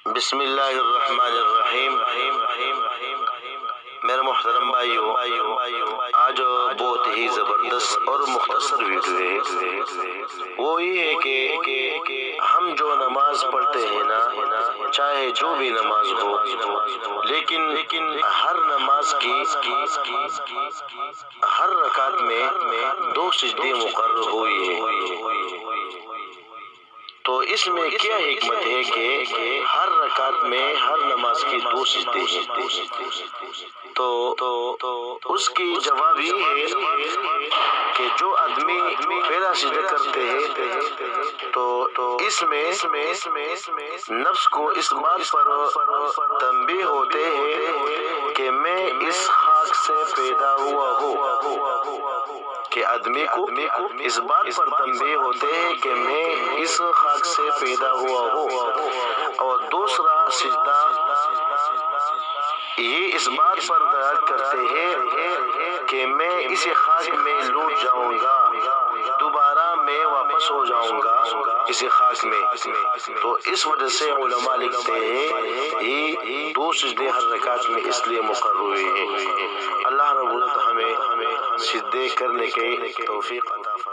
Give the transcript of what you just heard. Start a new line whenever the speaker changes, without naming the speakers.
بسم اللہ الرحمن الرحیم۔ میرے محترم بھائیو، آج بہت ہی زبردست اور مختصر ویڈیو ہے۔ وہ یہ ہے کہ ہم جو نماز پڑھتے ہیں نا، چاہے جو بھی نماز ہو، لیکن ہر نماز کی ہر رکعت میں 2 سجدے مقرر ہوئی ہے۔ تو اس میں کیا حکمت ہے کہ ہر رکعت میں ہر نماز کی 2 سجدے ہیں؟ تو اس کی جواب یہ ہے کہ جو آدمی پہلا سجدہ کرتے ہیں تو اس میں نفس کو اس بات پر تنبیہ ہوتے ہیں کہ میں اس خاک سے پیدا ہوا ہوں، کہ آدمی کو اس بات پر تنبیہ ہوتے ہیں کہ میں اس خاک سے پیدا ہوا ہوں۔ اور دوسرا سجدہ یہ اس بات پر دلالت کرتے ہیں کہ میں اسی خاک میں لوٹ جاؤں گا، دوبارہ میں واپس ہو جاؤں گا اسی خاک میں۔ تو اس وجہ سے علماء لکھتے ہیں یہ 2 سجدے ہر رکعت میں اس لیے مقرر ہوئے ہیں۔ اللہ رب العزت ہمیں سجدے کرنے کے توفیق عطا فرمائے۔